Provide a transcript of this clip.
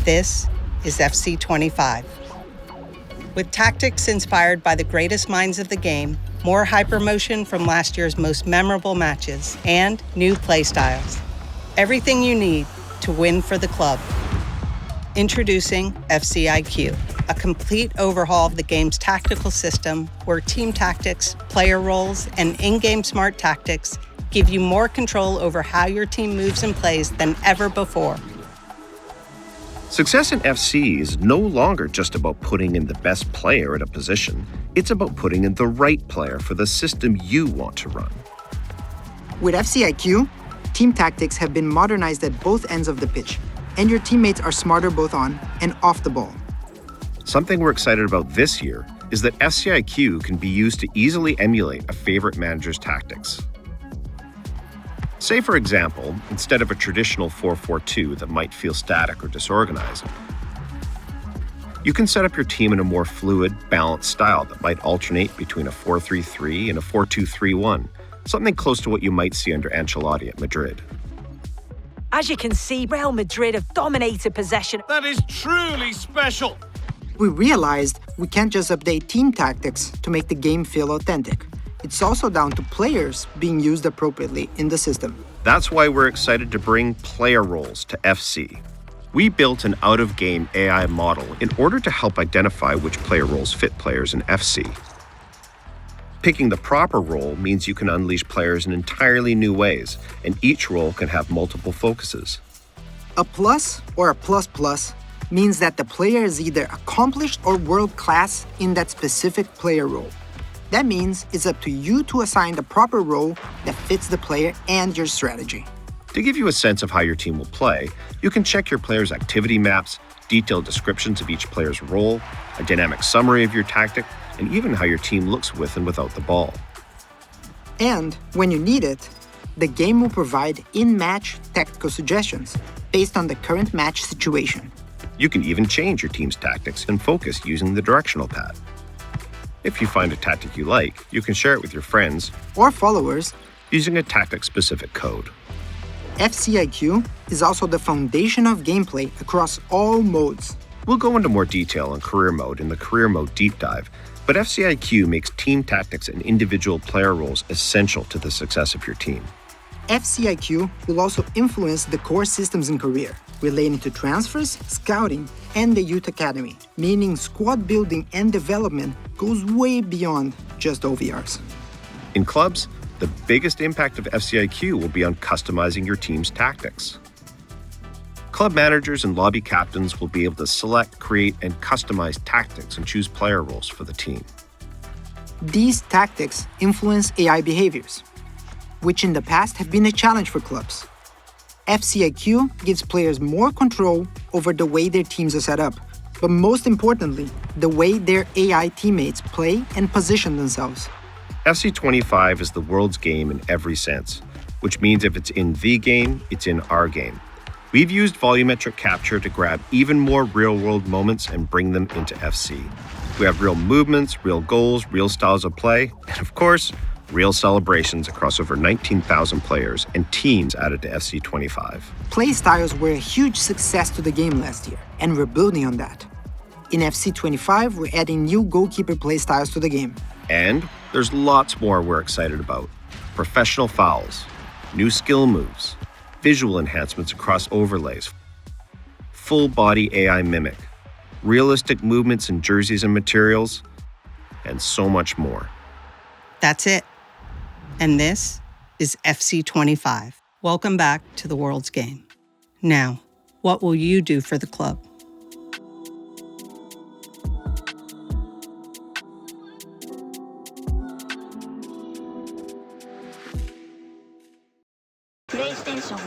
This is FC25. With tactics inspired by the greatest minds of the game, more hypermotion from last year's most memorable matches, and new playstyles. Everything you need to win for the club. Introducing FCIQ, a complete overhaul of the game's tactical system where team tactics, player roles, and in-game smart tactics give you more control over how your team moves and plays than ever before. Success in FC is no longer just about putting in the best player at a position. It's about putting in the right player for the system you want to run. With FCIQ, team tactics have been modernized at both ends of the pitch, and your teammates are smarter both on and off the ball. Something we're excited about this year is that FCIQ can be used to easily emulate a favorite manager's tactics. Say, for example, instead of a traditional 4-4-2 that might feel static or disorganized, you can set up your team in a more fluid, balanced style that might alternate between a 4-3-3 and a 4-2-3-1, something close to what you might see under Ancelotti at Madrid. As you can see, Real Madrid have dominated possession. That is truly special. We realized we can't just update team tactics to make the game feel authentic. It's also down to players being used appropriately in the system. That's why we're excited to bring player roles to FC. We built an out-of-game AI model in order to help identify which player roles fit players in FC. Picking the proper role means you can unleash players in entirely new ways, and each role can have multiple focuses. A plus or a plus means that the player is either accomplished or world-class in that specific player role. That means it's up to you to assign the proper role that fits the player and your strategy. To give you a sense of how your team will play, you can check your players' activity maps, detailed descriptions of each player's role, a dynamic summary of your tactic, and even how your team looks with and without the ball. And when you need it, the game will provide in-match tactical suggestions based on the current match situation. You can even change your team's tactics and focus using the directional pad. If you find a tactic you like, you can share it with your friends or followers using a tactic-specific code. FCIQ is also the foundation of gameplay across all modes. We'll go into more detail on career mode in the career mode deep dive, but FCIQ makes team tactics and individual player roles essential to the success of your team. FCIQ will also influence the core systems in career, relating to transfers, scouting, and the youth academy, meaning squad building and development goes way beyond just OVRs. In clubs, the biggest impact of FCIQ will be on customizing your team's tactics. Club managers and lobby captains will be able to select, create, and customize tactics and choose player roles for the team. These tactics influence AI behaviors, which in the past have been a challenge for clubs. FCIQ gives players more control over the way their teams are set up, but most importantly, the way their AI teammates play and position themselves. FC25 is the world's game in every sense, which means if it's in the game, it's in our game. We've used volumetric capture to grab even more real-world moments and bring them into FC. We have real movements, real goals, real styles of play, and of course, real celebrations across over 19,000 players and teams added to FC25. Playstyles were a huge success to the game last year, and we're building on that. In FC25, we're adding new Goalkeeper PlayStyles to the game. And there's lots more we're excited about. Professional fouls, new skill moves, visual enhancements across overlays, full-body AI mimic, realistic movements in jerseys and materials, and so much more. That's it. And this is FC25. Welcome back to the world's game. Now, what will you do for the club? PlayStation